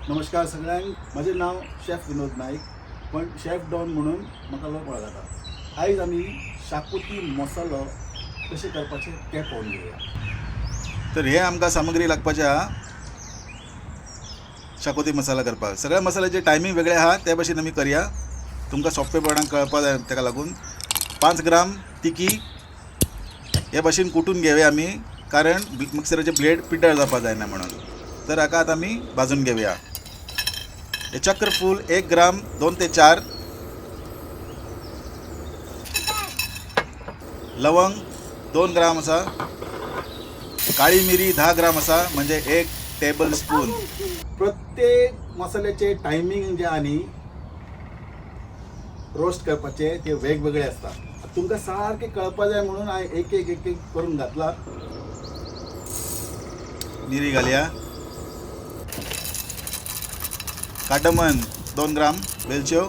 नमस्कार सगळ्यांक, माझे नाव शेफ विनोद नाईक, पण शेफ डॉन म्हणून म्हाका लोक वळखता। आयज आमी शाकोती मसालो कशें करपाचें तें पळोवन घेवया। तर हे आमकां सामग्री लागपाचें आहा शाकोती मसाला करपाक। सगळ्या मसाल्याचे टायमींग वेगळे आहा, त्या भाशेन आमी करया, तुमकां सोंपेपणान कळपा जाय ताका लागून। 5 ग्राम तिकी हे भाशेन कुटून घेवया आमी, कारण मिक्सराचे ब्लेड पिड्ड्यार जावपा जायना म्हणून। तर हाका आतां आमी भाजून घेवया। हे चक्रफूल 1 ग्राम 2 ते 4, लवंग 2 ग्राम आसा, काळी मिरी 10 ग्राम आसा, म्हणजे 1 टेबल स्पून। प्रत्येक मसाल्याचे टायमींग जे आनी रोस्ट करपाचे ते वेगवेगळे आसता। तुमकां सारके कळपा जाय म्हणून हांवें एक एक करून घातला। मिरी घालया, काटमन 2 ग्राम, वेलच्यो,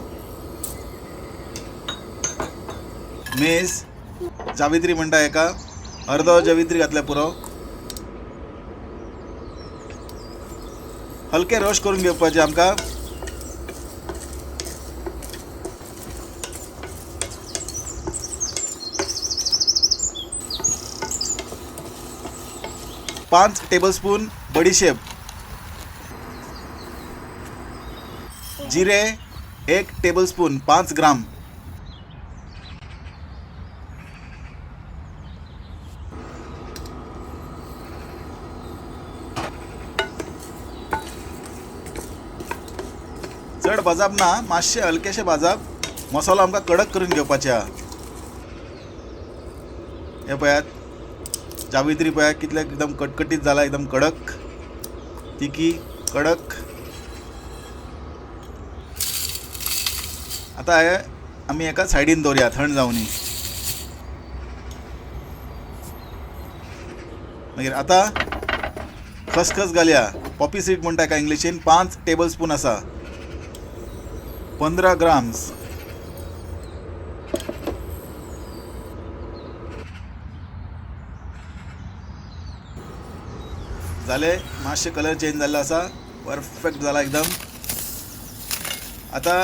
मेज, जावित्री म्हणटा हेका, अर्दो जावित्री घातल्या पुरो। हलके रोस्ट करून घेवपाचे आमकां। पांच टेबलस्पून बडीशेप, जिरे 1 टेबलस्पून 5 ग्राम, चड भाजप ना, मातशे हलकेशे भाजप। मसालो आमकां कडक करून घेवपाचे आहा। हे पळयात, जावित्री पळयात कितले एकदम कटकटीत जाला, एकदम कडक। तिकी कडक। आता हे आमी एका सायडीन दवरया, थंड जावनी। मागीर आता खसखस घालया, पॉपी सीड म्हणटा एका इंग्लिशीन, 5 टेबलस्पून आसा, 15 ग्राम्स। जाले, मातशे कलर चेंज जाल्लो आसा, परफेक्ट जाला एकदम। आता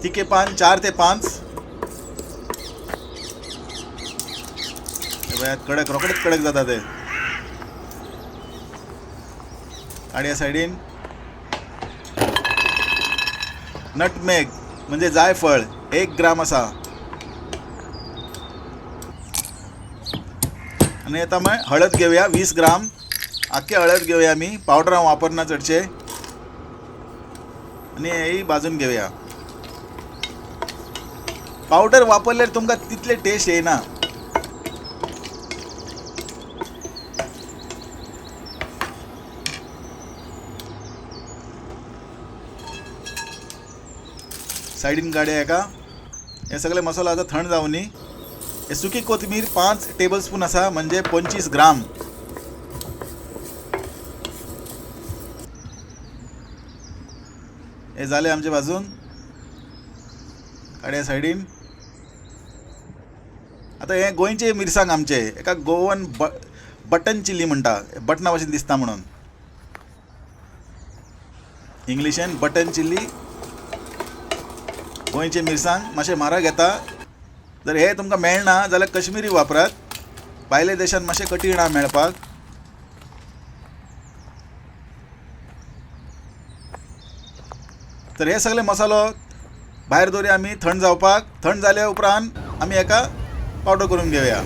तिके पान 4 ते 5, कडक, रोखडेच कडक जाता ते। आणि या सायडीन नटमेग म्हणजे जायफळ 1 ग्राम आसा। आणि आता मग हळद घेवया 20 ग्राम, आख्खे हळद घेवया आमी, पावडर वापरना चडशे। आणि हेही भाजून घेवया। पावडर वापरल्यार तुमकां तितले टेस्ट येना। सायडीन काडया हेका। हे सगळे मसालो आता थंड जावनी। हे सुकी कोथमीर 5 टेबलस्पून आसा, म्हणजे 25 ग्राम। हे जाले आमचे भाजून, काडया सायडीन। आता हे गोंयचे मिरसांग आमचे, एका गोवन बटन चिल्ली म्हणटा, बटना भशेन दिसता म्हणून, इंग्लिशेन बटन चिल्ली। गोंयचे मिरसांग मातशे म्हारग येता। जर हे तुमकां मेळना जाल्यार कश्मीरी वापरात, भायल्या देशांत मातशें कठीण आहा मेळपाक। तर हे सगळे मसालो भायर दवरया आमी थंड जावपाक। थंड जाल्या उपरांत आमी हेका पावडर करून घेवया।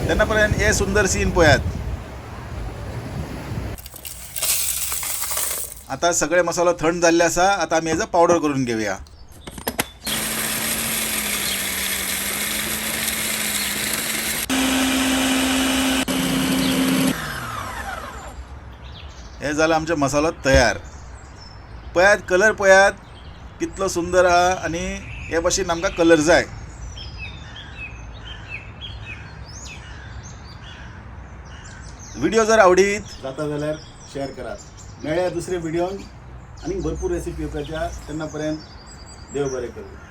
तेन्ना पर्यंत हे सुंदर सीन पळयात। आता सगळे मसालो थंड जाल्ले आसा, आता आमी हेजो पावडर करून घेवया। हे जाला आमचो मसालो तयार। पळयात कलर, पळयात कितलो सुंदर आहा, आणि हे भाशेन आमकां कलर जाय। व्हिडिओ जर आवडीत जाता जाल्यार शेअर करात। मेळया दुसरे व्हिडिओन, आणि भरपूर रेसिपी येवपाच्या। तेन्ना पर्यंत देव बरें करूं।